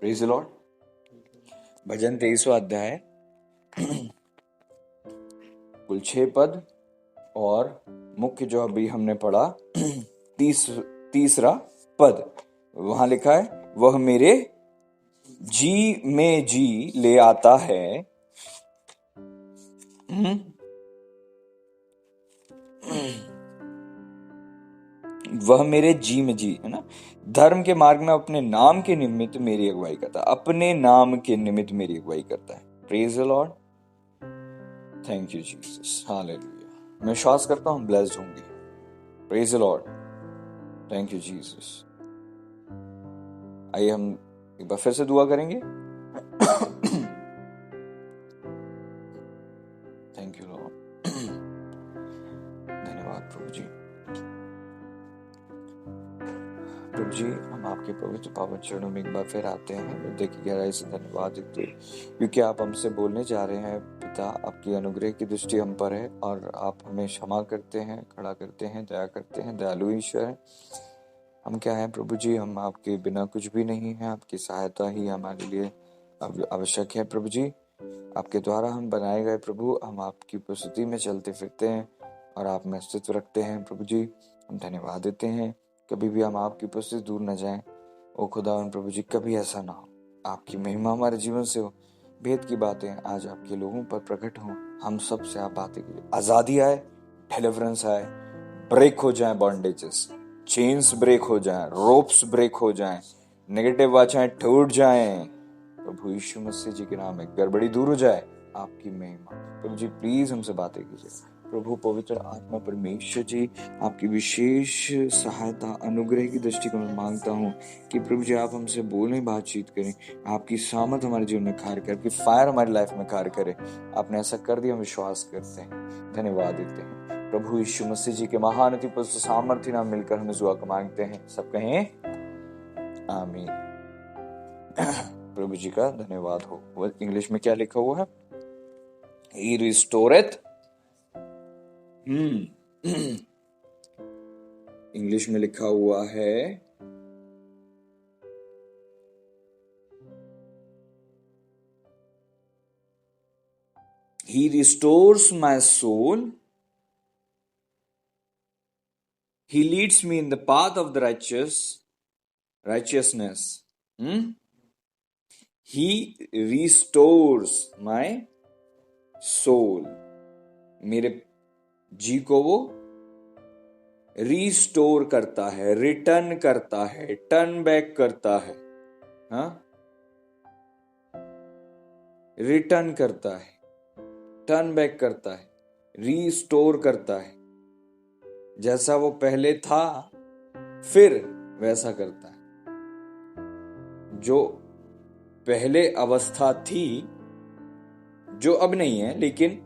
Praise the lord. भजन 23वां अध्याय कुल 6 पद और मुख्य जो अभी हमने पढ़ा 30वां पद। वहां लिखा है, वह मेरे जी में जी ले आता है। वह मेरे जी में जी, है ना। धर्म के मार्ग में अपने नाम के निमित्त मेरी अगुवाई करता है। अपने नाम के निमित्त मेरी अगुवाई करता है। Praise the Lord. Thank you Jesus, hallelujah. मैं विश्वास करता हूं ब्लेस्ड होंगे। Praise the Lord. Thank you Jesus. आइए हम एक बार फिर से दुआ करेंगे। Thank you Lord. धन्यवाद प्रभु जी। प्रभु जी, हम आपके पवित्र पावन चरणों में एक बार फिर आते हैं। हृदय की गहराई से धन्यवाद देते हैं क्योंकि आप हमसे बोलने जा रहे हैं। पिता, आपकी अनुग्रह की दृष्टि हम पर है और आप हमें क्षमा करते हैं, खड़ा करते हैं, दया करते हैं। दयालु ईश्वर है। हम क्या है प्रभु जी, हम आपके बिना कुछ भी नहीं है। आपकी सहायता ही हमारे लिए आवश्यक है प्रभु जी। आपके द्वारा हम बनाए गए प्रभु, हम आपकी उपस्थिति में चलते फिरते हैं और आप में अस्तित्व रखते हैं प्रभु जी। हम धन्यवाद देते हैं। कभी भी हम आपकी उपस्थिति दूर न जाएं। ओ खुदावन प्रभु जी, कभी ऐसा ना हो। आपकी महिमा हमारे जीवन से हो। भेद की बातें आज आपके लोगों पर प्रकट हों। हम सब से आप बातें कीजिए। आजादी आए, डिलीवरेंस आए, ब्रेक हो जाए बॉन्डेजेस, चेन्स ब्रेक हो जाए, रोप्स ब्रेक हो जाए, नेगेटिव वाचाएं टूट जाएं। प्रभु यीशु मसीह जी के नाम में गड़बड़ी दूर हो जाए। आपकी महिमा प्रभु जी, प्लीज हमसे बातें कीजिए। प्रभु पवित्र आत्मा परमेश्वर जी, आपकी विशेष सहायता अनुग्रह की दृष्टि को मैं मांगता हूँ कि प्रभु जी आप हमसे बोलें, बातचीत करें। आपकी सामर्थ हमारे जीवन में कार्य करे, आपकी फायर हमारी लाइफ में कार्य करे। आपने ऐसा कर दिया, हम विश्वास करते हैं, धन्यवाद देते हैं। प्रभु यीशु मसीह जी के महान अति पवित्र सामर्थ्य नाम मिलकर हम इस दुआ को मांगते हैं। सब कहें आमीन। प्रभु जी का धन्यवाद हो। इंग्लिश में क्या लिखा हुआ है? He restoreth। इंग्लिश में लिखा हुआ है He restores my soul. He leads me in the path of the righteousness. He restores my soul. मेरे जी को वो रिस्टोर करता है, रिटर्न करता है, टर्न बैक करता है। रिटर्न करता है, टर्न बैक करता है, रिस्टोर करता है। जैसा वो पहले था फिर वैसा करता है। जो पहले अवस्था थी, जो अब नहीं है, लेकिन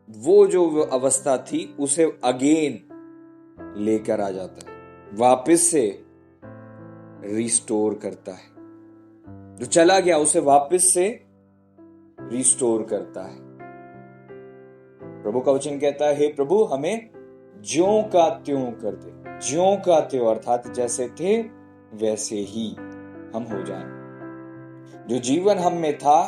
वो जो अवस्था थी उसे अगेन लेकर आ जाता है, वापस से रिस्टोर करता है। जो चला गया उसे वापस से रिस्टोर करता है। प्रभु का वचन कहता है, हे प्रभु हमें ज्यों का त्यों कर दे। ज्यों का त्यों अर्थात जैसे थे वैसे ही हम हो जाएं। जो जीवन हम में था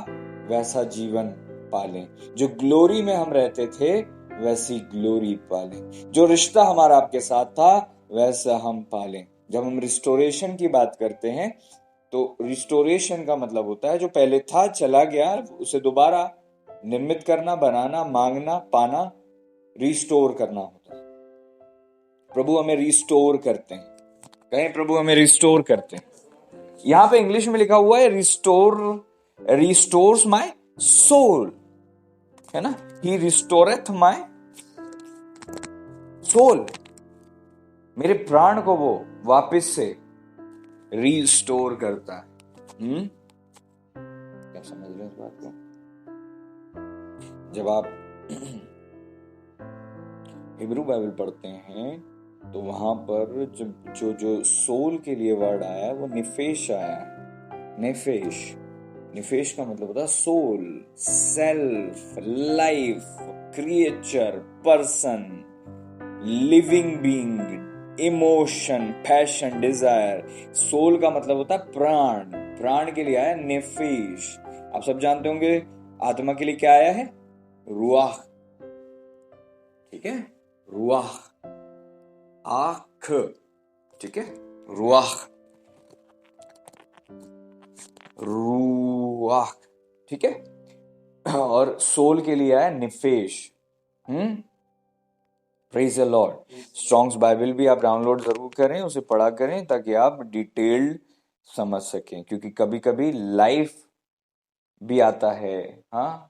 वैसा जीवन पालें। जो ग्लोरी में हम रहते थे वैसी ग्लोरी पालें। जो रिश्ता हमारा आपके साथ था वैसा हम पालें। जब हम रिस्टोरेशन की बात करते हैं तो रिस्टोरेशन का मतलब होता है जो पहले था चला गया उसे दोबारा निर्मित करना, बनाना, मांगना, पाना, रिस्टोर करना होता है। प्रभु हमें रिस्टोर करते हैं। कहें प्रभु हमें रिस्टोर करते हैं। यहां पे इंग्लिश में लिखा हुआ है रिस्टोर्स माय सोल, है ना। ही रिस्टोरेथ माय सोल। मेरे प्राण को वो वापस से रिस्टोर करता है। क्या समझ रहे हैं इस बात को? जब आप हिब्रू बाइबल पढ़ते हैं तो वहां पर जो सोल के लिए वर्ड आया है वो निफेश आया है। निफेश का मतलब होता है soul, self, life, creature, person, living being, emotion, passion, desire. Soul का मतलब होता है प्राण, प्राण के लिए आया नेफेश। आप सब जानते होंगे आत्मा के लिए क्या आया है? रुआह। ठीक है, रुआह, आख, ठीक है, रुआह, रुआह, ठीक है। और सोल के लिए आया निफेश। Praise the lord. Strong's Bible भी आप डाउनलोड जरूर करें, उसे पढ़ा करें ताकि आप डिटेल्ड समझ सकें, क्योंकि कभी कभी लाइफ भी आता है, हाँ,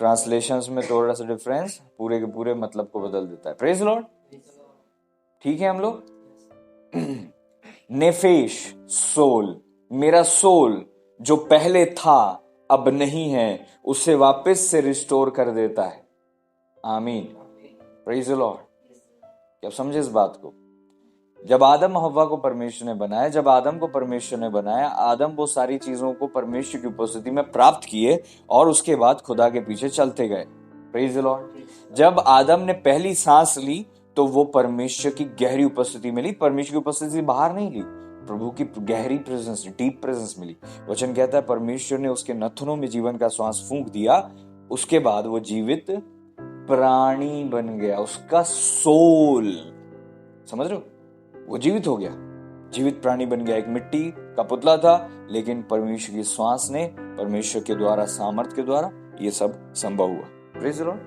ट्रांसलेशंस में थोड़ा सा डिफरेंस पूरे के पूरे मतलब को बदल देता है। Praise Lord. ठीक है हम लोग। नेफेश, सोल, मेरा सोल जो पहले था अब नहीं है, उसे वापस से रिस्टोर कर देता है। आमीन। Praise the Lord. क्या समझे इस बात को? जब आदम हव्वा को परमेश्वर ने बनाया, जब आदम को परमेश्वर ने बनाया, आदम वो सारी चीजों को परमेश्वर की उपस्थिति में प्राप्त किए और उसके बाद खुदा के पीछे चलते गए। Praise the Lord. जब आदम ने पहली सांस ली तो वो परमेश्वर की गहरी उपस्थिति मिली। परमेश्वर की उपस्थिति बाहर नहीं ली, प्रभु की गहरी प्रेजेंस, डीप प्रेजेंस मिली। वचन कहता है परमेश्वर ने उसके नथनों में जीवन का श्वास फूंक दिया, उसके बाद वो जीवित प्राणी बन गया, उसका सोल, समझ रहे हो, वो जीवित हो गया, जीवित प्राणी बन गया। एक मिट्टी का पुतला था, लेकिन परमेश्वर की श्वास ने, परमेश्वर के द्वारा, सामर्थ के द्वारा ये सब संभव हुआ। Praise the Lord.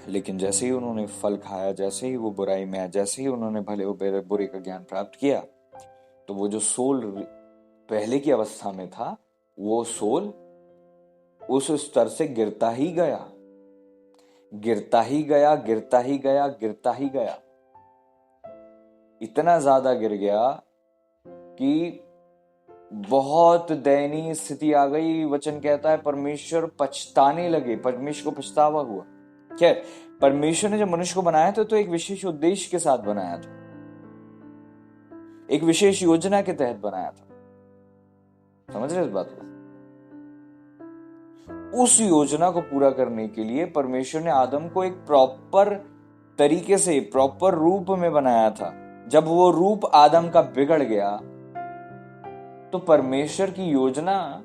लेकिन जैसे ही उन्होंने फल खाया, जैसे ही वो बुराई में आया, जैसे ही उन्होंने भले बुरे का ज्ञान प्राप्त किया, तो वो जो सोल पहले की अवस्था में था, वो सोल उस स्तर से गिरता ही गया, गिरता ही गया, गिरता ही गया, गिरता ही गया। इतना ज्यादा गिर गया कि बहुत दयनीय स्थिति आ गई। वचन कहता है परमेश्वर पछताने लगे, परमेश्वर को पछतावा हुआ। खैर, परमेश्वर ने जब मनुष्य को बनाया था तो एक विशेष उद्देश्य के साथ बनाया था, एक विशेष योजना के तहत बनाया था। समझ रहे इस बात को? उस योजना को पूरा करने के लिए परमेश्वर ने आदम को एक प्रॉपर तरीके से, प्रॉपर रूप में बनाया था। जब वो रूप आदम का बिगड़ गया तो परमेश्वर की योजना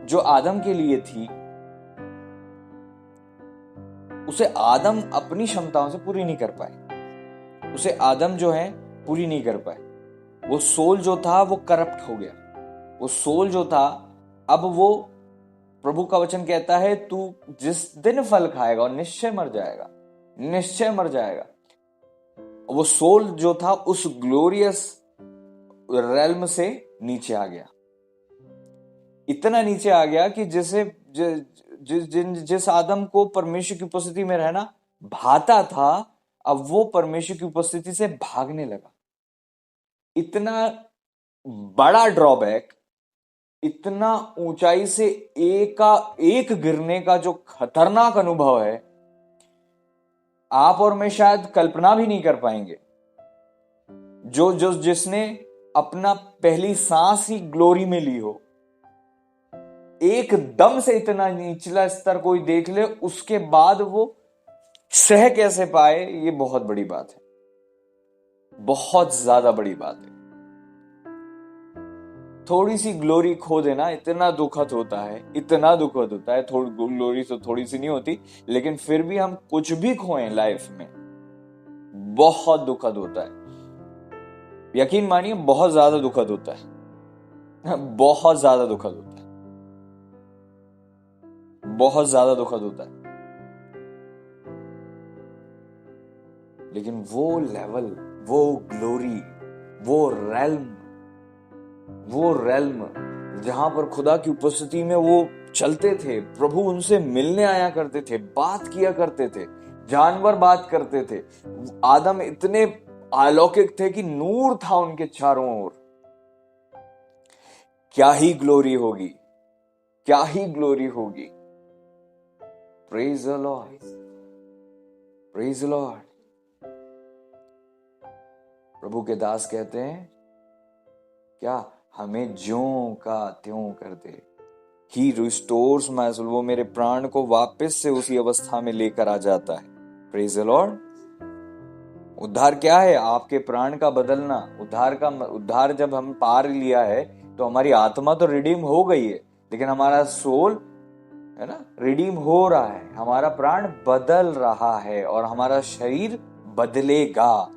जो आदम के लिए थी, उसे आदम अपनी क्षमताओं से पूरी नहीं कर पाए, उसे आदम जो है पूरी नहीं कर पाए। वो सोल जो था वो करप्ट हो गया। वो सोल जो था, अब वो, प्रभु का वचन कहता है तू जिस दिन फल खाएगा और निश्चय मर जाएगा, निश्चय मर जाएगा। वो सोल जो था उस ग्लोरियस रेल्म से नीचे आ गया, इतना नीचे आ गया कि जिस आदम को परमेश्वर की उपस्थिति में रहना भाता था, अब वो परमेश्वर की उपस्थिति से भागने लगा। इतना बड़ा ड्रॉबैक, इतना ऊंचाई से एक गिरने का जो खतरनाक अनुभव है, आप और मैं शायद कल्पना भी नहीं कर पाएंगे। जिसने अपना पहली सांस ही ग्लोरी में ली हो, एकदम से इतना निचला स्तर कोई देख ले, उसके बाद वो सह कैसे पाए, ये बहुत बड़ी बात है, बहुत ज्यादा बड़ी बात है। थोड़ी सी ग्लोरी खो देना इतना दुखद होता है, इतना दुखद होता है। थोड़ी ग्लोरी तो थोड़ी सी नहीं होती, लेकिन फिर भी हम कुछ भी खोएं लाइफ में, बहुत दुखद होता है। यकीन मानिए, बहुत ज्यादा दुखद होता है, बहुत ज्यादा दुखद होता है, बहुत ज्यादा दुखद होता है। लेकिन वो लेवल, वो ग्लोरी, वो रेल्म जहां पर खुदा की उपस्थिति में वो चलते थे, प्रभु उनसे मिलने आया करते थे, बात किया करते थे, जानवर बात करते थे। आदम इतने अलौकिक थे कि नूर था उनके चारों ओर। क्या ही ग्लोरी होगी, क्या ही ग्लोरी होगी। Praise the lord, praise the lord. प्रभु के दास कहते हैं क्या, हमें ज्यों का त्यों कर दे। ही रिस्टोर्स माय सोल, वो मेरे प्राण को वापस से उसी अवस्था में लेकर आ जाता है। Praise the Lord. उद्धार क्या है? आपके प्राण का बदलना। उद्धार जब हम पार लिया है तो हमारी आत्मा तो रिडीम हो गई है, लेकिन हमारा सोल है ना रिडीम हो रहा है, हमारा प्राण बदल रहा है और हमारा शरीर बदलेगा।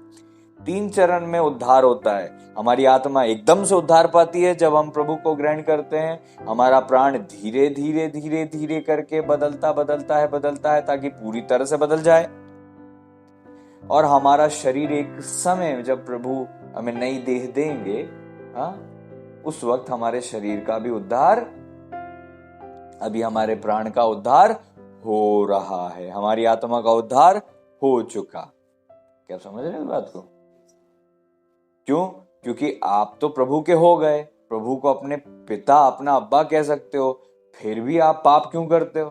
3 चरण में उद्धार होता है। हमारी आत्मा एकदम से उद्धार पाती है जब हम प्रभु को ग्रहण करते हैं। हमारा प्राण धीरे धीरे धीरे धीरे करके बदलता है ताकि पूरी तरह से बदल जाए। और हमारा शरीर एक समय जब प्रभु हमें नई देह देंगे, उस वक्त हमारे शरीर का भी उद्धार, अभी हमारे प्राण का उद्धार हो रहा है, हमारी आत्मा का उद्धार हो चुका। क्या समझ रहे हैं इस बात को? क्यों? क्योंकि आप तो प्रभु के हो गए, प्रभु को अपने पिता, अपना अब्बा कह सकते हो, फिर भी आप पाप क्यों करते हो?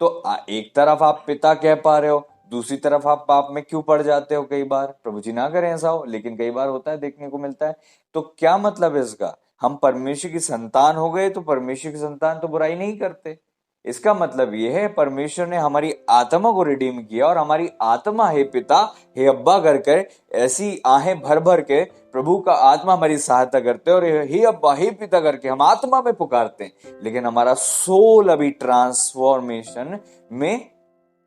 तो एक तरफ आप पिता कह पा रहे हो, दूसरी तरफ आप पाप में क्यों पड़ जाते हो? कई बार, प्रभु जी ना करें ऐसा हो, लेकिन कई बार होता है, देखने को मिलता है। तो क्या मतलब है इसका? हम परमेश्वर की संतान हो गए तो परमेश्वर की संतान तो बुराई नहीं करते। इसका मतलब यह है परमेश्वर ने हमारी आत्मा को रिडीम किया और हमारी आत्मा हे पिता, हे अब्बा कर ऐसी आहें भर भर के प्रभु का आत्मा हमारी सहायता करते और हे अब्बा, हे पिता करके हम आत्मा में पुकारते हैं। लेकिन हमारा सोल अभी ट्रांसफॉर्मेशन में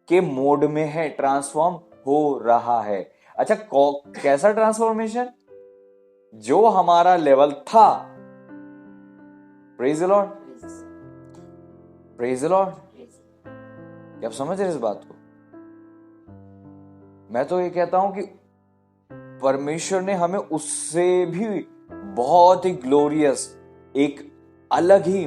के मोड में है, ट्रांसफॉर्म हो रहा है। अच्छा, कैसा ट्रांसफॉर्मेशन? जो हमारा लेवल था, praise the lord, praise the Lord, क्या आप समझ रहे इस बात को? मैं तो ये कहता हूं कि परमेश्वर ने हमें उससे भी बहुत ही ग्लोरियस, एक अलग ही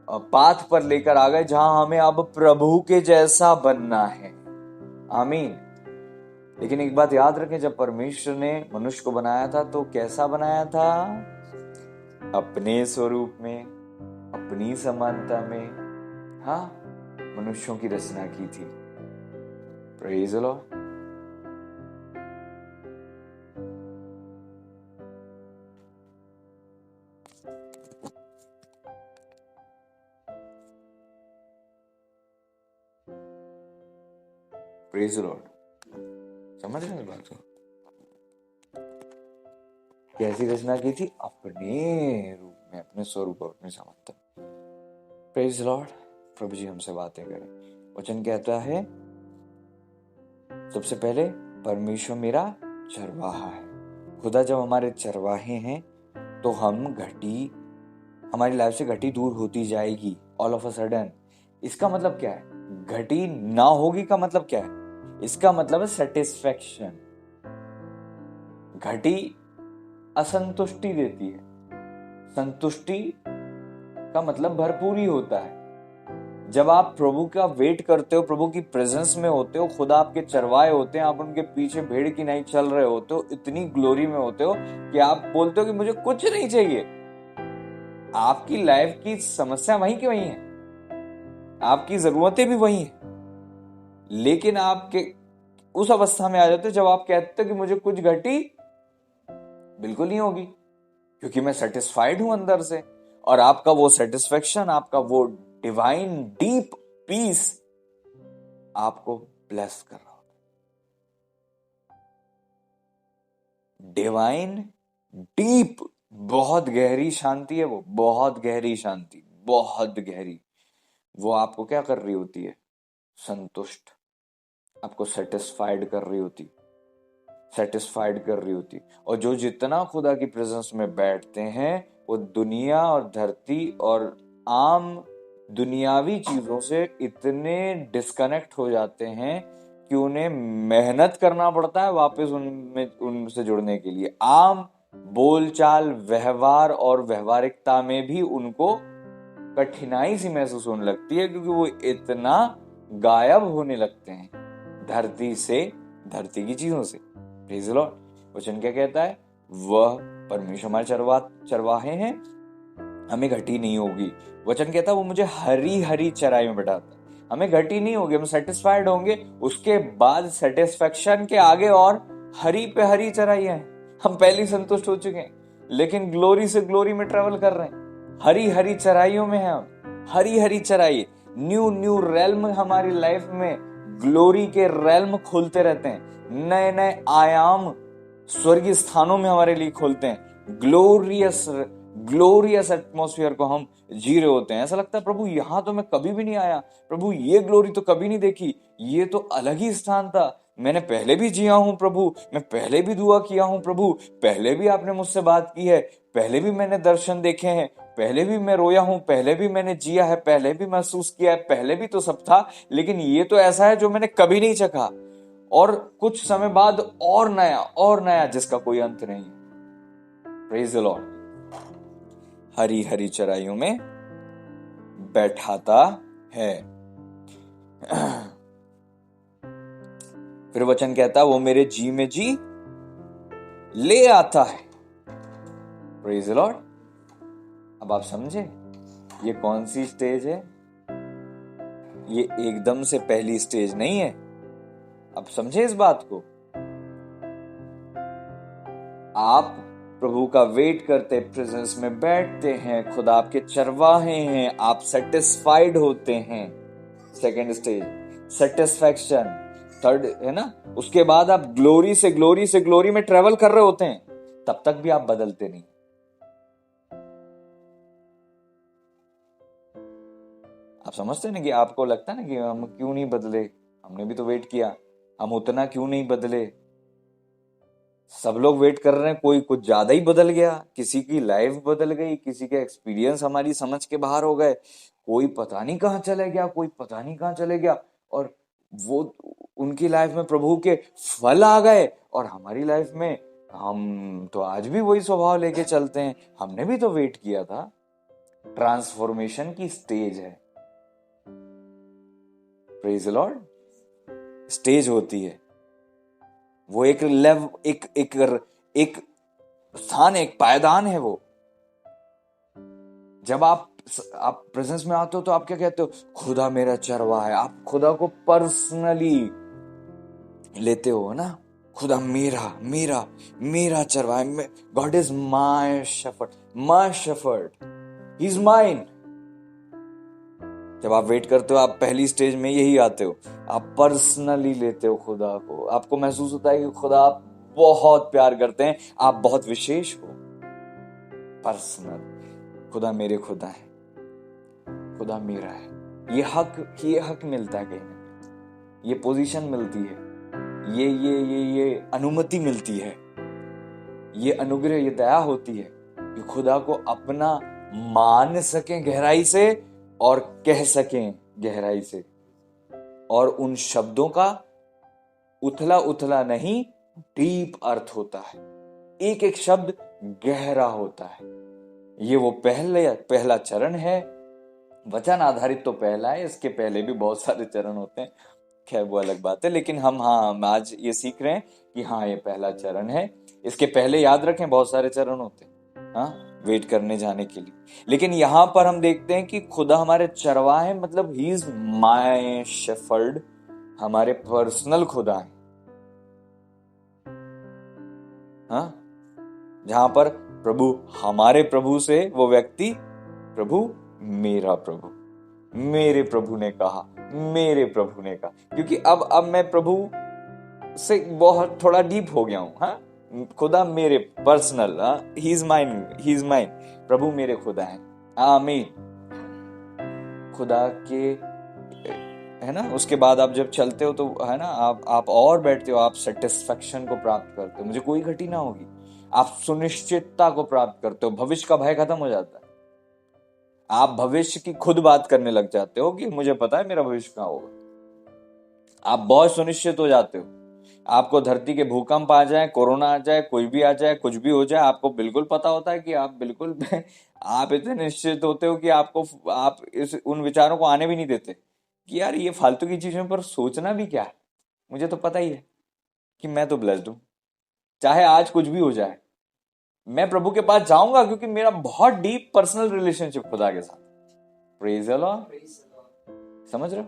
पाथ पर लेकर आ गए, जहां हमें अब प्रभु के जैसा बनना है। आमीन। लेकिन एक बात याद रखें, जब परमेश्वर ने मनुष्य को बनाया था तो कैसा बनाया था? अपने स्वरूप में, अपनी समानता में, मनुष्यों की रचना की थी। Praise the lord. Praise the Lord. समझ रहे हैं बात को? कैसी रचना की थी? अपने रूप में, अपने स्वरूप, अपनी समानता। Praise the lord. प्रभु जी हमसे बातें करें। वचन कहता है, सबसे पहले परमेश्वर मेरा चरवाहा है। खुदा जब हमारे चरवाहे हैं तो हमारी लाइफ से घटी दूर होती जाएगी ऑल ऑफ अ सडन। इसका मतलब क्या है? घटी ना होगी का मतलब क्या है? इसका मतलब है सेटिस्फैक्शन। घटी असंतुष्टि देती है, संतुष्टि का मतलब भरपूरी होता है। जब आप प्रभु का वेट करते हो, प्रभु की प्रेजेंस में होते हो, खुदा आपके चरवाहे होते हैं, आप उनके पीछे भेड़ की नहीं चल रहे होते हो, इतनी ग्लोरी में होते हो कि आप बोलते हो कि मुझे कुछ नहीं चाहिए। आपकी लाइफ की समस्या वहीं की वहीं है, आपकी जरूरतें भी वहीं है, लेकिन आपके उस अवस्था में आ जाते हो जब आप कहते हो कि मुझे कुछ घटी बिल्कुल नहीं होगी, क्योंकि मैं सेटिस्फाइड हूं अंदर से। और आपका वो सेटिस्फेक्शन, आपका वो डिवाइन डीप पीस आपको ब्लेस कर रहा होता है। डिवाइन डीप, बहुत गहरी शांति है वो, बहुत गहरी शांति, बहुत गहरी। वो आपको क्या कर रही होती है? संतुष्ट, आपको सेटिस्फाइड कर रही होती, सेटिस्फाइड कर रही होती। और जो जितना खुदा की प्रेजेंस में बैठते हैं वो दुनिया और धरती और आम दुनियावी चीजों से इतने डिस्कनेक्ट हो जाते हैं कि उन्हें मेहनत करना पड़ता है वापस उनसे जुड़ने के लिए। आम बोलचाल, व्यवहार और व्यवहारिकता में भी उनको कठिनाई सी महसूस होने लगती है, क्योंकि वो इतना गायब होने लगते हैं धरती से, धरती की चीजों से। Praise the Lord. वचन क्या कहता है? वह परमेश्वर हमारे चरवाहे हैं, हमें घटी नहीं होगी। वचन कहता है वो मुझे हरी हरी चराई में बैठाता है, हमें घटी नहीं होगी, हम सेटिस्फाइड होंगे। उसके बाद सेटिस्फेक्शन के आगे और हरी पे हरी चराई है। हम पहले संतुष्ट हो चुके हैं, लेकिन ग्लोरी से ग्लोरी में ट्रेवल कर रहे हैं, हरी हरी चराइयों में हैं हम, हरी हरी चराई, न्यू न्यू रेल्म हमारी लाइफ में ग्लोरी के रेल्म खोलते रहते हैं, नए नए आयाम स्वर्गीय स्थानों में हमारे लिए खोलते हैं। ग्लोरियस ग्लोरियस एटमॉस्फेयर को हम जी रहे होते हैं। ऐसा लगता है प्रभु यहां तो मैं कभी भी नहीं आया, प्रभु ये ग्लोरी तो कभी नहीं देखी, ये तो अलग ही स्थान था, मैंने पहले भी जिया हूं प्रभु, मैं पहले भी दुआ किया हूं प्रभु, पहले भी आपने मुझसे बात की है, पहले भी मैंने दर्शन देखे हैं, पहले भी मैं रोया हूं, पहले भी मैंने जिया है, पहले भी महसूस किया है, पहले भी तो सब था, लेकिन ये तो ऐसा है जो मैंने कभी नहीं चखा। और कुछ समय बाद और नया जिसका कोई अंत नहीं। Praise the lord. हरी हरी चराइयों में बैठाता है। फिर वचन कहता है वो मेरे जी में जी ले आता है। Praise the Lord. अब आप समझे ये कौन सी स्टेज है? ये एकदम से पहली स्टेज नहीं है। अब समझे इस बात को। आप प्रभु का वेट करते, प्रेजेंस में बैठते हैं, खुदा आपके चरवाहे हैं, आप सेटिस्फाइड होते हैं। Second stage satisfaction. थर्ड है ना, उसके बाद आप ग्लोरी से ग्लोरी में ट्रेवल कर रहे होते हैं, तब तक भी आप बदलते नहीं। आप समझते हैं ना कि आपको लगता है ना कि हम क्यों नहीं बदले, हमने भी तो वेट किया, हम उतना क्यों नहीं बदले। सब लोग वेट कर रहे हैं, कोई कुछ ज्यादा ही बदल गया, किसी की लाइफ बदल गई, किसी के एक्सपीरियंस हमारी समझ के बाहर हो गए, कोई पता नहीं कहां चले गया, कोई पता नहीं कहां चले गया, और वो उनकी लाइफ में प्रभु के फल आ गए, और हमारी लाइफ में हम तो आज भी वही स्वभाव लेके चलते हैं। हमने भी तो वेट किया था। ट्रांसफॉर्मेशन की स्टेज है। Praise the Lord. स्टेज होती है वो, एक एक स्थान, एक पायदान है वो। जब आप प्रेजेंस में आते हो तो आप क्या कहते हो? खुदा मेरा चरवाहा है। आप खुदा को पर्सनली लेते हो ना, खुदा मेरा मेरा मेरा चरवाहा है। God is my shepherd, he is mine. जब आप वेट करते हो, आप पहली स्टेज में यही आते हो, आप पर्सनली लेते हो खुदा को। आपको महसूस होता है कि खुदा आप बहुत प्यार करते हैं, आप बहुत विशेष हो। पर्सनल। खुदा मेरे खुदा है, खुदा मेरा है। ये हक मिलता है कहीं ना, ये पोजीशन मिलती है, ये अनुमति मिलती है, ये अनुग्रह, ये दया होती है कि खुदा को अपना मान सकें गहराई से और कह सकें गहराई से, और उन शब्दों का उथला नहीं डीप अर्थ होता है। एक एक शब्द गहरा होता है। ये वो पहला चरण है। वचन आधारित तो पहला है, इसके पहले भी बहुत सारे चरण होते हैं, खैर वो अलग बात है। लेकिन हम आज ये सीख रहे हैं कि ये पहला चरण है। इसके पहले याद रखें बहुत सारे चरण होते हैं वेट करने जाने के लिए। लेकिन यहां पर हम देखते हैं कि खुदा हमारे चरवाहे, मतलब ही इज माय शेफर्ड, हमारे पर्सनल खुदा है। जहां पर प्रभु हमारे प्रभु से वो व्यक्ति, प्रभु मेरा प्रभु, मेरे प्रभु ने कहा, मेरे प्रभु ने कहा, क्योंकि अब मैं प्रभु से बहुत थोड़ा डीप हो गया हूं। खुदा मेरे पर्सनल, ही इज माइन, प्रभु मेरे खुदा है। आमीन। खुदा के है ना। उसके बाद आप जब चलते हो तो है ना, आप और बैठते हो, आप सेटिस्फैक्शन को प्राप्त करते हो, मुझे कोई घटी ना होगी। आप सुनिश्चितता को प्राप्त करते हो, भविष्य का भय खत्म हो जाता है। आप भविष्य की खुद बात करने लग जाते हो कि मुझे पता है मेरा भविष्य कहाँ होगा। आप बहुत सुनिश्चित हो जाते हो। आपको धरती के भूकंप आ जाए, कोरोना आ जाए, कोई भी आ जाए, कुछ भी हो जाए, आपको बिल्कुल पता होता है कि आप बिल्कुल आप इतने निश्चित होते हो कि आप उन विचारों को आने भी नहीं देते कि यार ये फालतू की चीजों पर सोचना भी क्या है, मुझे तो पता ही है कि मैं तो ब्लेस्ड हूं, चाहे आज कुछ भी हो जाए, मैं प्रभु के पास जाऊंगा क्योंकि मेरा बहुत डीप पर्सनल रिलेशनशिप खुदा के साथ। Praise the Lord. समझ रहे हो?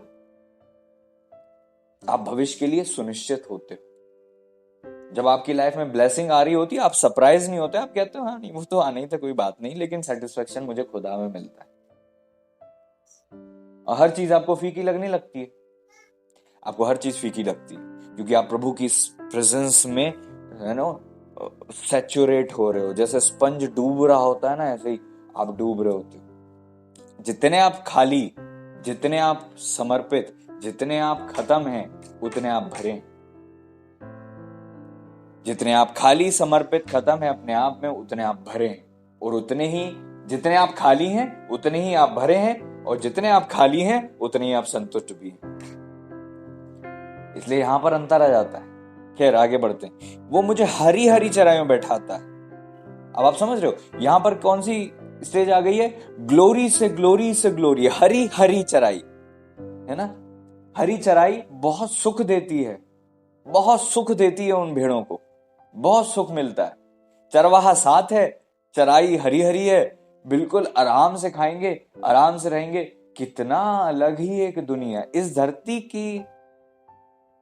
आप भविष्य के लिए सुनिश्चित होते हो। जब आपकी लाइफ में ब्लेसिंग आ रही होती है, आप सरप्राइज नहीं होते, आप कहते हो हाँ नहीं वो तो आना ही था, कोई बात नहीं, लेकिन सेटिस्फेक्शन मुझे खुदा में मिलता है। और हर चीज आपको फीकी लगने लगती है। आपको हर चीज फीकी लगती है, क्योंकि आप प्रभु की प्रेजेंस में है ना सैचुरेट हो रहे हो। जैसे स्पंज डूब रहा होता है ना, ऐसे ही आप डूब रहे होते हो। जितने आप खाली, जितने आप समर्पित, जितने आप खत्म हैं, उतने आप भरे। जितने आप खाली, समर्पित, खत्म है अपने आप में, उतने आप भरे हैं। और उतने ही, जितने आप खाली हैं उतने ही आप भरे हैं, और जितने आप खाली हैं उतने ही आप संतुष्ट भी हैं। इसलिए यहां पर अंतर आ जाता है। खैर आगे बढ़ते हैं। वो मुझे हरी हरी चराइयों में बैठाता है। अब आप समझ रहे हो यहां पर कौन सी स्टेज आ गई है? ग्लोरी से ग्लोरी से ग्लोरी, हरी हरी चराई, है ना। हरी चराई बहुत सुख देती है, बहुत सुख देती है उन भेड़ों को, बहुत सुख मिलता है। चरवाहा साथ है, चराई हरी हरी है, बिल्कुल आराम से खाएंगे, आराम से रहेंगे। कितना अलग ही एक दुनिया। इस धरती की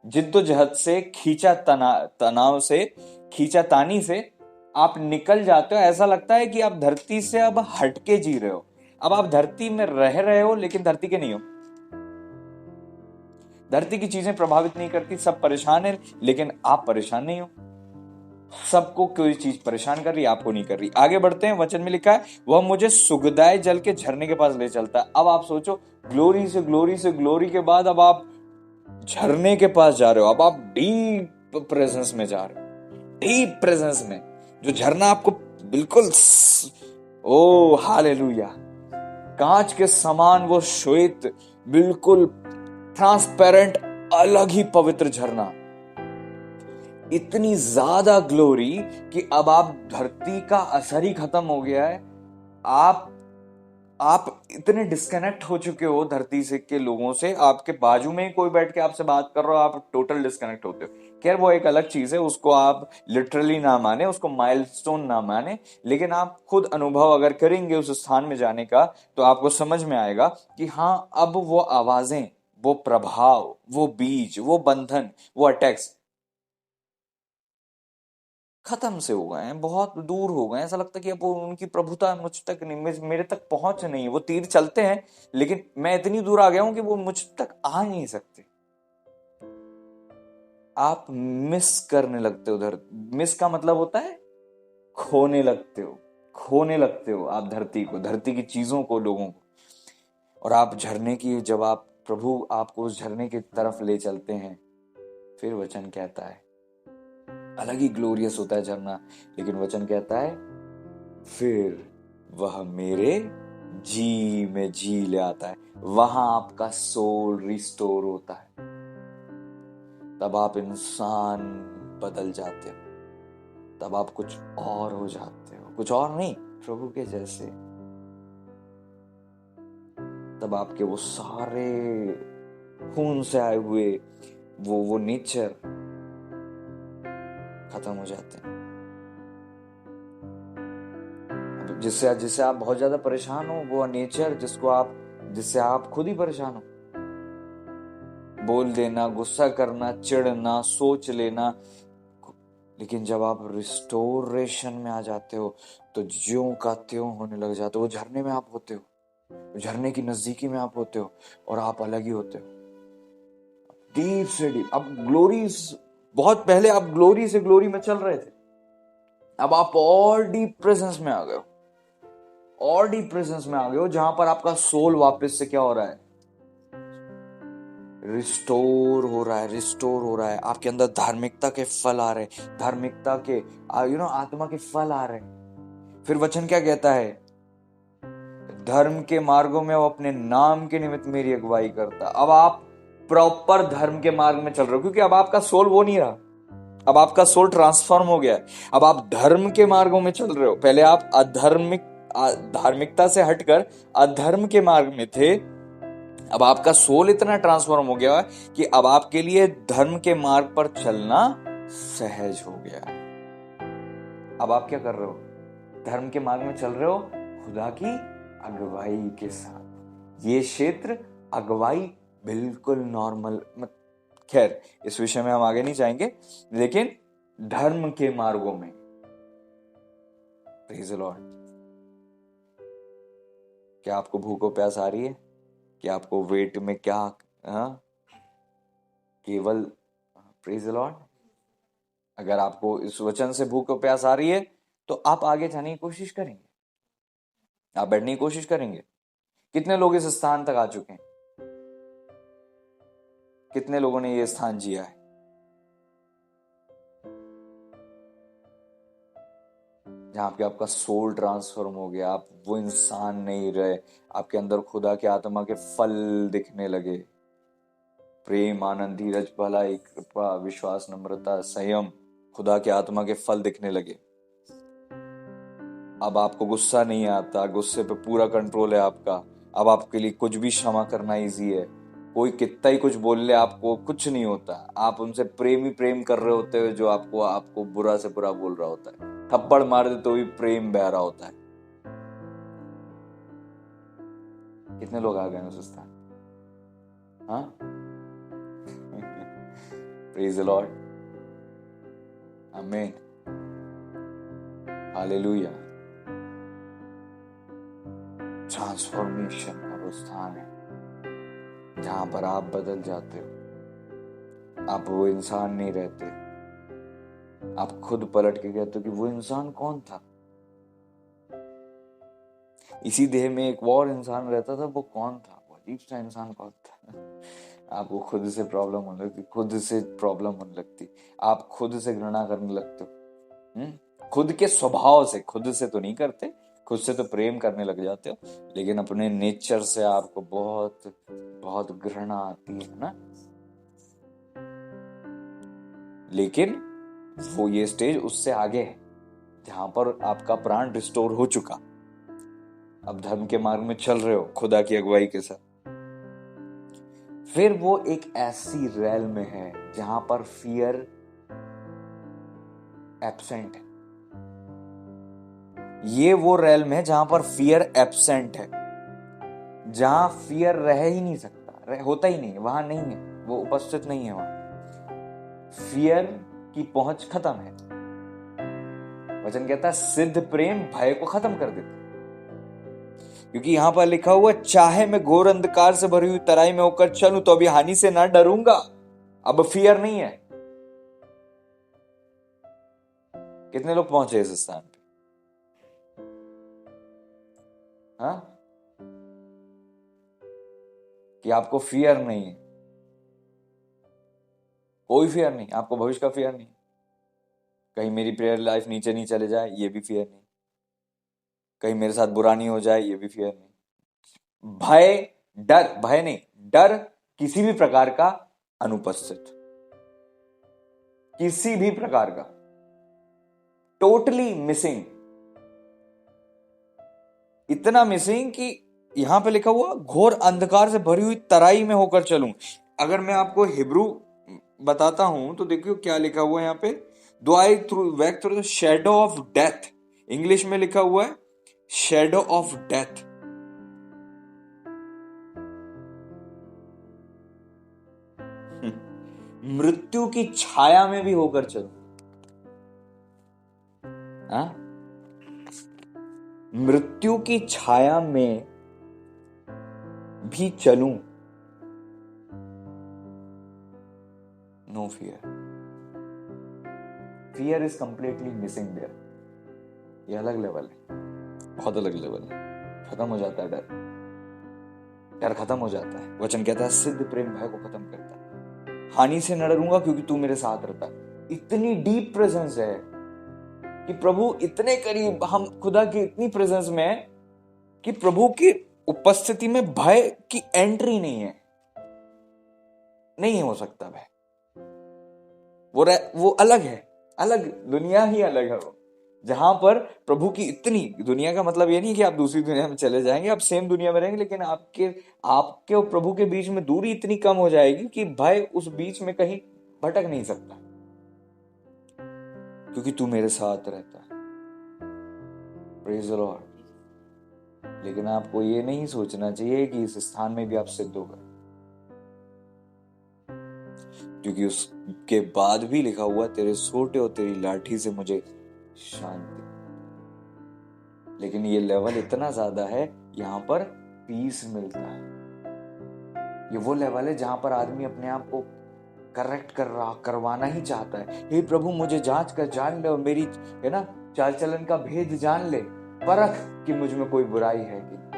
जिद्दोजहद से, तनाव से, खींचातानी से आप निकल जाते हो। ऐसा लगता है कि आप धरती से अब हटके जी रहे हो। अब आप धरती में रह रहे हो लेकिन धरती के नहीं हो। धरती की चीजें प्रभावित नहीं करती, सब परेशान है लेकिन आप परेशान नहीं हो। सबको कोई चीज परेशान कर रही, आपको नहीं कर रही। आगे बढ़ते हैं, वचन में लिखा है वह मुझे सुखदायी जल के झरने के पास ले चलता है। अब आप सोचो, ग्लोरी से ग्लोरी के बाद अब आप झरने के पास जा रहे हो। अब आप डीप प्रेजेंस में जा रहे हो, डीप प्रेजेंस में। जो झरना आपको बिल्कुल ओ हालेलुया, कांच के समान वो श्वेत, बिल्कुल ट्रांसपेरेंट, अलग ही पवित्र झरना। इतनी ज्यादा ग्लोरी कि अब आप धरती का असर ही खत्म हो गया है। आप इतने डिस्कनेक्ट हो चुके हो धरती से के लोगों से। आपके बाजू में ही कोई बैठ के आपसे बात कर रहा हो, आप टोटल डिस्कनेक्ट होते हो। खैर वो एक अलग चीज है, उसको आप लिटरली ना माने, उसको माइलस्टोन ना माने, लेकिन आप खुद अनुभव अगर करेंगे उस स्थान में जाने का, तो आपको समझ में आएगा कि हाँ, अब वो आवाजें, वो प्रभाव, वो बीज, वो बंधन, वो अटैक्स खत्म से हो गए हैं, बहुत दूर हो गए हैं। ऐसा लगता है कि अब उनकी प्रभुता मुझ तक नहीं, मेरे तक पहुंच नहीं। वो तीर चलते हैं लेकिन मैं इतनी दूर आ गया हूं कि वो मुझ तक आ नहीं सकते। आप मिस करने लगते हो उधर। मिस का मतलब होता है खोने लगते हो, खोने लगते हो आप धरती को, धरती की चीजों को, लोगों को। और आप झरने की, जब आप प्रभु आपको उस झरने की तरफ ले चलते हैं, फिर वचन कहता है, अलग ही ग्लोरियस होता है झरना, लेकिन वचन कहता है फिर वह मेरे जी में जी ले आता है। वहां आपका सोल रिस्टोर होता है। तब आप इंसान बदल जाते हो, तब आप कुछ और हो जाते हो, कुछ और नहीं, प्रभु के जैसे। तब आपके वो सारे खून से आए हुए वो नेचर खत्म हो जाते हैं। जिससे आप बहुत ज्यादा परेशान हो, वो नेचर जिससे आप खुद ही परेशान हो। बोल देना, गुस्सा करना, चिढ़ना, सोच लेना। लेकिन जब आप रिस्टोरेशन में आ जाते हो तो ज्यों का त्यों होने लग जाते हो। वो झरने में आप होते हो, झरने की नजदीकी में आप होते हो, और आप अलग ही होते हो, डीप से डीप। अब ग्लोरी, बहुत पहले आप ग्लोरी से ग्लोरी में चल रहे थे, अब आप और डीप प्रेजेंस में आ गए हो, और डीप प्रेजेंस में आ गए हो, जहां पर आपका सोल वापस से क्या हो रहा है? रिस्टोर हो रहा है, रिस्टोर हो रहा है। आपके अंदर धार्मिकता के फल आ रहे हैं, धार्मिकता के आत्मा के फल आ रहे हैं। फिर वचन क्या कहता है? धर्म के मार्गों में वो अपने नाम के निमित्त मेरी अगुवाई करता। अब आप प्रॉपर धर्म के मार्ग में चल रहे हो, क्योंकि अब आपका सोल वो नहीं रहा, अब आपका सोल ट्रांसफॉर्म हो गया है। अब आप धर्म के मार्गों में चल रहे हो। पहले आप धार्मिकता से हटकर अधर्म के मार्ग में थे। अब आपका सोल इतना ट्रांसफॉर्म हो गया है कि अब आपके लिए धर्म के मार्ग पर चलना सहज हो गया। अब आप क्या कर रहे हो? धर्म के मार्ग में चल रहे हो, खुदा की अगुवाई के साथ। ये क्षेत्र अगुवाई बिल्कुल नॉर्मल, खैर इस विषय में हम आगे नहीं जाएंगे, लेकिन धर्म के मार्गों में, प्रेज़ द लॉर्ड। क्या आपको भूख और प्यास आ रही है? क्या आपको वेट में क्या केवल प्रेज द लॉर्ड। अगर आपको इस वचन से भूख और प्यास आ रही है तो आप आगे जाने की कोशिश करेंगे, आप बैठने की कोशिश करेंगे। कितने लोग इस स्थान तक आ चुके हैं? कितने लोगों ने ये स्थान जिया है? जहां पे आपका सोल ट्रांसफॉर्म हो गया, आप वो इंसान नहीं रहे, आपके अंदर खुदा के आत्मा के फल दिखने लगे। प्रेम, आनंद, धीरज, भलाई, कृपा, विश्वास, नम्रता, संयम, खुदा के आत्मा के फल दिखने लगे। अब आपको गुस्सा नहीं आता, गुस्से पे पूरा कंट्रोल है आपका। अब आपके लिए कुछ भी क्षमा करना इजी है। कोई कितना ही कुछ बोल ले, आपको कुछ नहीं होता। आप उनसे प्रेम ही प्रेम कर रहे होते हो जो आपको आपको बुरा से बुरा बोल रहा होता है। थप्पड़ मार दे तो भी प्रेम बह रहा होता है। कितने लोग आ गए उस स्थान? हाँ, प्रेज द लॉर्ड, आमीन, हालेलुया। ट्रांसफॉर्मेशन का वो स्थान है जहां पर आप बदल जाते हो। आप वो इंसान नहीं रहते। आप खुद पलट के कहते हो कि वो इंसान कौन था। इसी देह में एक और इंसान रहता था, वो कौन था? वो अजीब सा इंसान कौन था? आपको खुद से प्रॉब्लम होने लगती, खुद से प्रॉब्लम होने लगती, आप खुद से घृणा करने लगते हो। खुद के स्वभाव से, खुद से तो नहीं करते, खुद से तो प्रेम करने लग जाते हो, लेकिन अपने नेचर से आपको बहुत बहुत घृणा आती है ना। लेकिन वो ये स्टेज उससे आगे है जहां पर आपका प्राण रिस्टोर हो चुका। अब धर्म के मार्ग में चल रहे हो खुदा की अगुवाई के साथ। फिर वो एक ऐसी रैल में है जहां पर फियर एब्सेंट है। ये वो रैल में है जहां पर फियर एब्सेंट है, जहां फियर रह ही नहीं सकता, होता ही नहीं, वहां नहीं है, वो उपस्थित नहीं है वहां। फियर की पहुंच खत्म है। वचन कहता है सिद्ध प्रेम भय को खत्म कर देता है। क्योंकि यहां पर लिखा हुआ, चाहे मैं घोर अंधकार से भरी हुई तराई में होकर चलूं तो अभी हानि से ना डरूंगा। अब फियर नहीं है। कितने लोग पहुंचे इस स्थान पे? हाँ, कि आपको फियर नहीं है, कोई फियर नहीं, आपको भविष्य का फियर नहीं, कहीं मेरी प्रेयर लाइफ नीचे नहीं चले जाए, ये भी फियर नहीं, कहीं मेरे साथ बुरा नहीं हो जाए, ये भी फियर नहीं। भय, डर, भय नहीं, डर किसी भी प्रकार का अनुपस्थित, किसी भी प्रकार का, टोटली मिसिंग। इतना मिसिंग कि यहां पे लिखा हुआ घोर अंधकार से भरी हुई तराई में होकर चलूं। अगर मैं आपको हिब्रू बताता हूं तो देखियो क्या लिखा हुआ है यहां पे, though I walk through the shadow of death. English में लिखा हुआ है शैडो ऑफ डेथ। मृत्यु की छाया में भी होकर चलूं। मृत्यु की छाया में भी चलूं, no fear. Fear is completely missing there. ये अलग लेवल है, बहुत अलग लेवल है। खत्म हो जाता है डर, डर खत्म हो जाता है। वचन कहता है सिद्ध प्रेम भय को खत्म करता है। हानि से न डरूंगा क्योंकि तू मेरे साथ रहता है। इतनी डीप प्रेजेंस है कि प्रभु इतने करीब, हम खुदा की इतनी प्रेजेंस में है कि प्रभु की उपस्थिति में भय की एंट्री नहीं है, नहीं हो सकता भय। वो अलग है, अलग दुनिया ही अलग है वो, जहां पर प्रभु की इतनी, दुनिया का मतलब ये नहीं कि आप दूसरी दुनिया में चले जाएंगे, आप सेम दुनिया में रहेंगे, लेकिन आपके और प्रभु के बीच में दूरी इतनी कम हो जाएगी कि भय उस बीच में कहीं भटक नहीं सकता, क्योंकि तू मेरे साथ रहता है। Praise the Lord. लेकिन आपको ये नहीं सोचना चाहिए कि इस स्थान में भी आप सिद्ध हो गए, क्योंकि उसके बाद भी लिखा हुआ तेरे सोटे और तेरी लाठी से मुझे शांति। लेकिन ये लेवल इतना ज्यादा है, यहां पर पीस मिलता है। ये वो लेवल है जहां पर आदमी अपने आप को करेक्ट करवाना ही चाहता है। हे प्रभु मुझे जांच कर जान ले और मेरी है ना चाल चलन का भेद जान ले, परख कि मुझ में कोई बुराई है कि नहीं।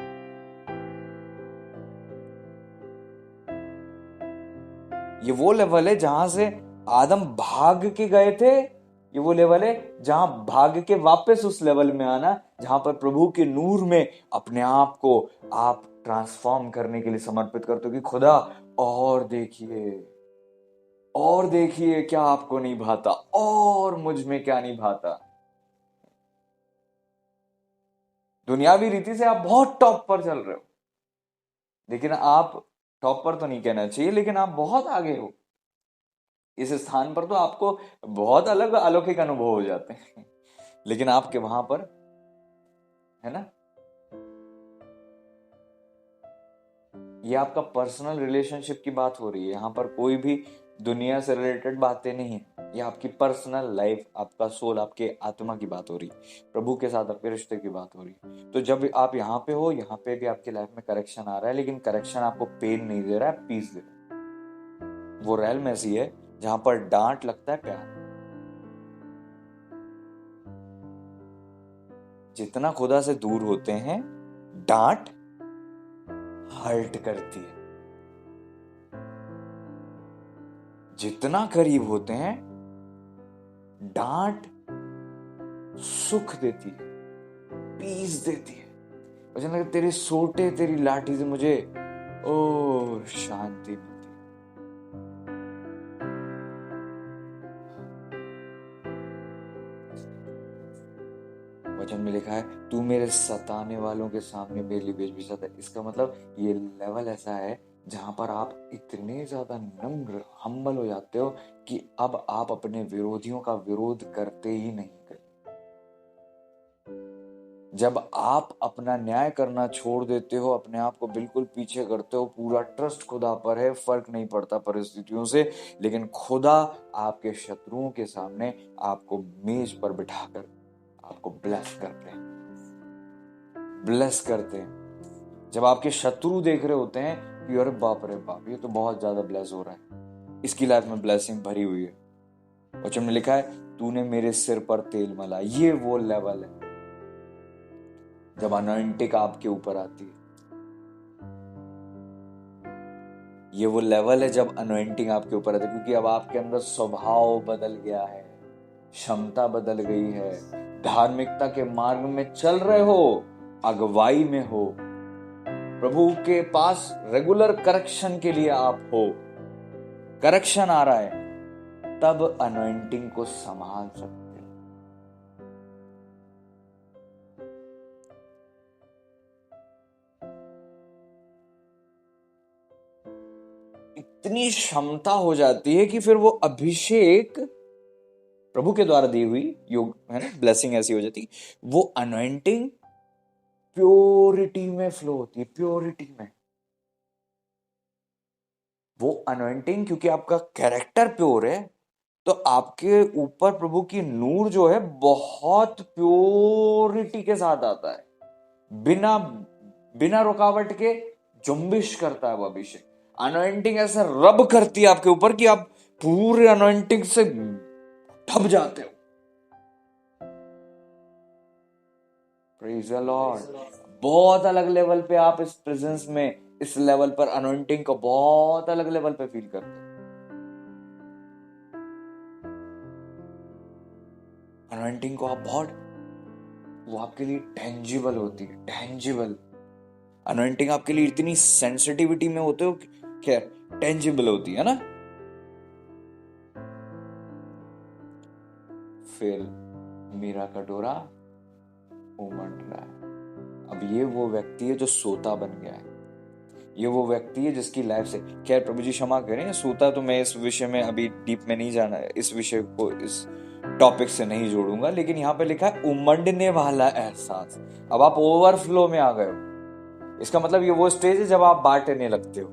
ये वो लेवल है जहां से आदम भाग के गए थे, ये वो लेवल है जहां भाग के वापस उस लेवल में आना जहां पर प्रभु के नूर में अपने आप को आप ट्रांसफॉर्म करने के लिए समर्पित करते हो कि खुदा और देखिए क्या आपको नहीं भाता और मुझ में क्या नहीं भाता। दुनियावी रीति से आप बहुत टॉप पर चल रहे हो, लेकिन आप टॉप पर तो नहीं कहना चाहिए, लेकिन आप बहुत आगे हो। इस स्थान पर तो आपको बहुत अलग अलौकिक अनुभव हो जाते हैं, लेकिन आपके वहां पर है ना, ये आपका पर्सनल रिलेशनशिप की बात हो रही है। यहां पर कोई भी दुनिया से रिलेटेड बातें नहीं है, ये आपकी पर्सनल लाइफ, आपका सोल, आपके आत्मा की बात हो रही है, प्रभु के साथ आपके रिश्ते की बात हो रही है। तो जब आप यहाँ पे हो, यहाँ पे भी आपकी लाइफ में करेक्शन आ रहा है, लेकिन करेक्शन आपको पेन नहीं दे रहा है, पीस दे रहा है। वो रैल्म ऐसी है जहां पर डांट लगता है प्यार। जितना खुदा से दूर होते हैं, डांट हर्ट करती है। जितना करीब होते हैं, डांट सुख देती है, पीस देती है। मुझे लगता है तेरे सोटे तेरी लाठी से मुझे शांति मिलती। वचन में लिखा है तू मेरे सताने वालों के सामने मेरे लिए बेच बिछाता है। इसका मतलब ये लेवल ऐसा है जहां पर आप इतने ज्यादा नम्र, हम्बल हो जाते हो कि अब आप अपने विरोधियों का विरोध करते ही नहीं करते। जब आप अपना न्याय करना छोड़ देते हो, अपने आप को बिल्कुल पीछे करते हो, पूरा ट्रस्ट खुदा पर है, फर्क नहीं पड़ता परिस्थितियों से, लेकिन खुदा आपके शत्रुओं के सामने आपको मेज पर बिठाकर आपको ब्लेस करते हैं। जब आपके शत्रु देख रहे होते हैं कि अरे बाप रे बाप, ये तो बहुत ज्यादा ब्लेस हो रहा है, इसकी लाइफ में ब्लेसिंग भरी हुई है। वचन में लिखा है तूने मेरे सिर पर तेल मला। ये वो लेवल है जब अनॉइंटिंग आपके ऊपर आती है। ये वो लेवल है जब अनॉइंटिंग आपके ऊपर आती है, क्योंकि अब आपके अंदर स्वभाव बदल गया है, क्षमता बदल गई है, धार्मिकता के मार्ग में चल रहे हो, अगुवाई में हो, प्रभु के पास रेगुलर करेक्शन के लिए आप हो, करेक्शन आ रहा है, तब अनॉइंटिंग को संभाल सकते हो। इतनी क्षमता हो जाती है कि फिर वो अभिषेक प्रभु के द्वारा दी हुई योग है ना, ब्लेसिंग ऐसी हो जाती है, वो अनॉइंटिंग प्योरिटी में फ्लो होती है, प्योरिटी में। वो अनॉइंटिंग क्योंकि आपका कैरेक्टर प्योर है, तो आपके ऊपर प्रभु की नूर जो है बहुत प्योरिटी के साथ आता है, बिना बिना रुकावट के जुम्बिश करता है वो अभिषेक। अनॉइंटिंग ऐसा रब करती है आपके ऊपर कि आप पूरे अनॉइंटिंग से ढप जाते हो। Praise the Lord. बहुत अलग लेवल पे आप इस प्रेजेंस में, इस लेवल पर अनॉइंटिंग को बहुत अलग लेवल पे फील करते हो। अनॉइंटिंग को आप बहुत, वो आपके लिए टेंजिबल होती है, टेंजिबल। अनॉइंटिंग आपके लिए इतनी सेंसिटिविटी में होते हो, क्या टेंजिबल होती है ना। फिर मेरा कटोरा उमड़ रहा है। अब ये वो व्यक्ति है जो सोता बन गया है, ये वो व्यक्ति है जिसकी लाइफ से, खैर प्रभु जी क्षमा करें, सोता तो मैं इस विषय में अभी डीप में नहीं जाना है, इस विषय को इस टॉपिक से नहीं जोड़ूंगा, लेकिन यहाँ पे लिखा है उमड़ने वाला एहसास। अब आप ओवरफ्लो में आ गए हो, इसका मतलब ये वो स्टेज है जब आप बांटने लगते हो।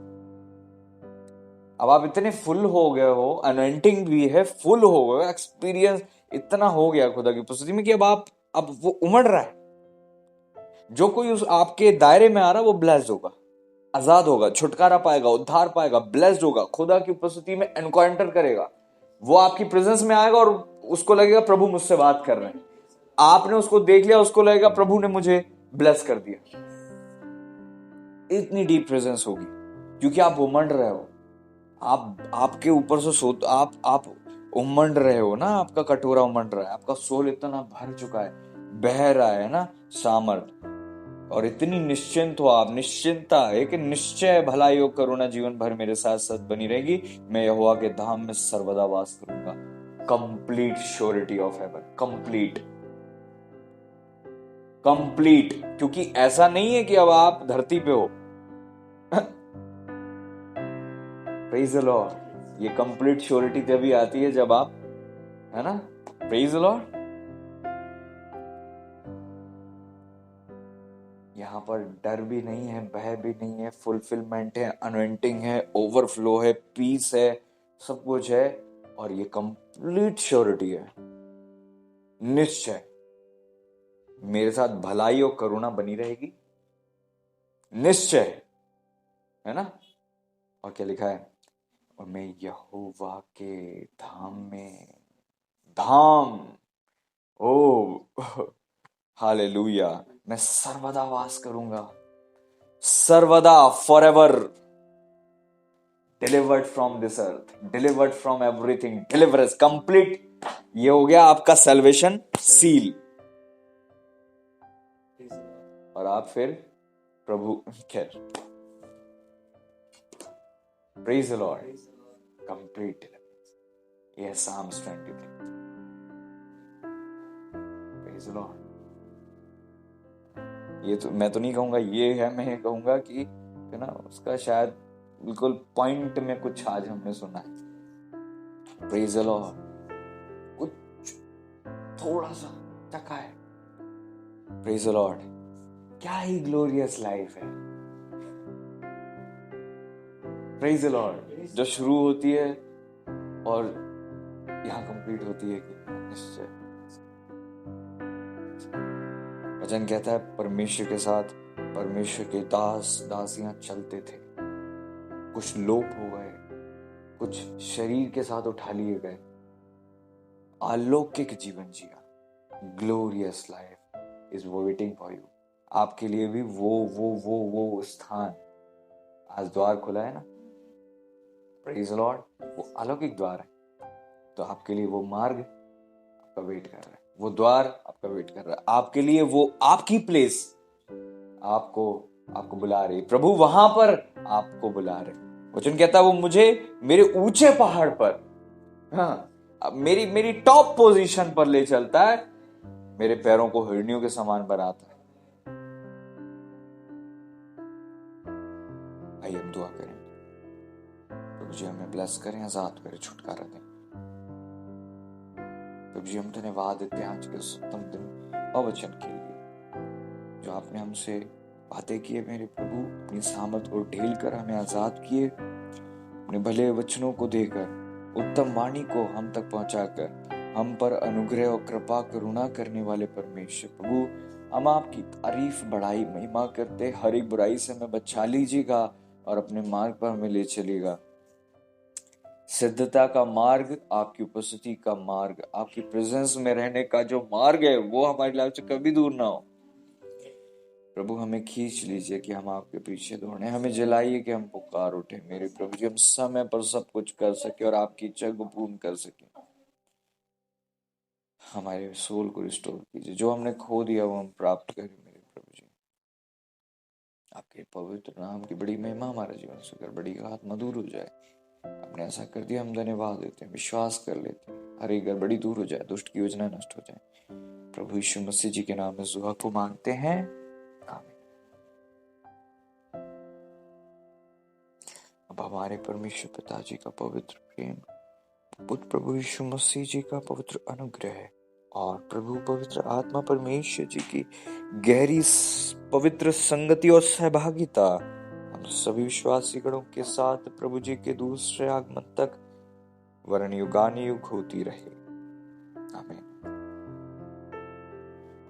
अब आप इतने फुल हो गए हो, अनॉइंटिंग भी है, फुल हो गए, एक्सपीरियंस इतना हो गया खुदा की उपस्थिति में कि अब वो उमड़ रहा है। जो कोई उस आपके दायरे में आ रहा है वो ब्लेस्ड होगा, आजाद होगा, छुटकारा पाएगा, उद्धार पाएगा, ब्लेस्ड होगा, खुदा की उपस्थिति में एनकाउंटर करेगा। वो आपकी प्रेजेंस में आएगा और उसको लगेगा प्रभु मुझसे बात कर रहे हैं। आपने उसको देख लिया, उसको लगेगा प्रभु ने मुझे ब्लेस कर दिया। इतनी डीप प्रेजेंस होगी क्योंकि आप उमंड रहे हो। आपके ऊपर से आप उमंड रहे हो ना, आपका कटोरा उमंड रहा है, आपका सोल इतना भर चुका है, बह रहा है ना सामर्थ, और इतनी निश्चिंत हो आप, निश्चिंता है कि निश्चय भलाई और करुणा जीवन भर मेरे साथ साथ बनी रहेगी, मैं यहोवा के धाम में सर्वदा वास करूंगा। Complete surety of haven, complete, क्योंकि ऐसा नहीं है कि अब आप धरती पे हो। Praise the Lord. ये कंप्लीट श्योरिटी तभी आती है जब आप, है ना, प्रेज द लॉर्ड। यहां पर डर भी नहीं है, भय भी नहीं है, फुलफिलमेंट है, अनॉइंटिंग है, ओवरफ्लो है, पीस है, सब कुछ है, और ये कंप्लीट श्योरिटी है, निश्चय मेरे साथ भलाई और करुणा बनी रहेगी, निश्चय, है ना। और क्या लिखा है, और मैं यहोवा के धाम, ओ हालेलुया, मैं सर्वदा वास करूंगा, सर्वदा, forever, delivered from this earth, delivered from everything, deliverance complete. ये हो गया आपका सैल्वेशन सील। और आप फिर प्रभु, खैर, praise the Lord, complete deliverance. ये साम्स 23, प्रेज द लॉर्ड। ये तो मैं तो नहीं कहूंगा ये है, मैं ये कहूंगा कि, है ना, उसका शायद बिल्कुल पॉइंट में कुछ आज हमने सुना है। प्रेज द लॉर्ड, कुछ थोड़ा सा चखा है। प्रेज द लॉर्ड, क्या ही ग्लोरियस लाइफ है। प्रेज द लॉर्ड, जो शुरू होती है और यहां कंप्लीट होती है कि निश्चय। वचन कहता है परमेश्वर के साथ परमेश्वर के दास दासियां चलते थे, कुछ लोप हो गए, कुछ शरीर के साथ उठा लिए गए, अलौकिक जीवन जिया, glorious life is waiting for you. आपके लिए भी वो स्थान आज द्वार खुला है ना, प्रेज द लॉर्ड, वो अलौकिक द्वार है। तो आपके लिए वो मार्ग आपका वेट कर रहा है, वो द्वार आपका वेट कर रहा है, आपके लिए वो आपकी प्लेस आपको बुला रही, प्रभु वहां पर आपको बुला रहे। वचन कहता है वो मुझे मेरे ऊंचे पहाड़ पर, हाँ, मेरी टॉप पोजीशन पर ले चलता है, मेरे पैरों को हिरनियों के समान बनाता है। आइए हम दुआ करें, प्रभु जी हमें ब्लेस करें, आजाद करें, छुटकारा दें। प्रभु जी हम धन्यवाद देते हैं आज के उत्तम दिन और वचन के लिए, जो आपने हमसे बातें किए मेरे प्रभु, अपनी सामर्थ को ढेल कर हमें आजाद किए, अपने भले वचनों को देकर, उत्तम वाणी को हम तक पहुंचाकर, हम पर अनुग्रह और कृपा करुणा करने वाले परमेश्वर प्रभु, हम आपकी तारीफ बढ़ाई महिमा करते, हर एक बुराई से हमें बचा लीजिएगा और अपने मार्ग पर हमें ले चलिएगा। सिद्धता का मार्ग, आपकी उपस्थिति का मार्ग, आपकी प्रेजेंस में रहने का जो मार्ग है वो हमारी लाइफ से कभी दूर ना हो। प्रभु हमें खींच लीजिए कि हम आपके पीछे दौड़े, हमें जलाइए कि हम पुकार उठे मेरे प्रभु जी, हम समय पर सब कुछ कर सके और आपकी इच्छा को पूर्ण कर सके। हमारे सोल को रिस्टोर कीजिए, जो हमने खो दिया वो हम प्राप्त करें मेरे प्रभु जी। आपके पवित्र नाम की बड़ी महिमा हमारे जीवन से कर, बड़ी बात मधुर हो जाए। आपने ऐसा कर दिया, हम धन्यवाद देते हैं, विश्वास कर लेते हैं, हर एक गड़बड़ी दूर हो जाए, दुष्ट की योजना नष्ट हो जाए। प्रभु यीशु मसीह जी के नाम में दुआ को मांगते हैं, आमीन। अब हमारे परमेश्वर पिताजी का पवित्र प्रेम, पुत्र प्रभु यीशु मसीह जी का पवित्र अनुग्रह और प्रभु पवित्र आत्मा परमेश्वर जी की गहरी पवित्र संगति और सहभागिता हम सभी विश्वासी गणों के साथ प्रभु जी के दूसरे आगमन तक वरन युगानुयुग होती रहे, आमीन।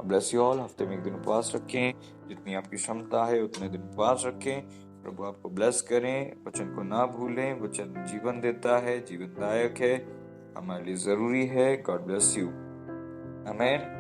Bless you all. हफ्ते में एक दिन उपवास रखें, जितनी आपकी क्षमता है उतने दिन उपवास रखें। प्रभु आपको ब्लेस करें। वचन को ना भूलें, वचन जीवन देता है, जीवनदायक है, हमारे लिए जरूरी है। God bless you. आमेन।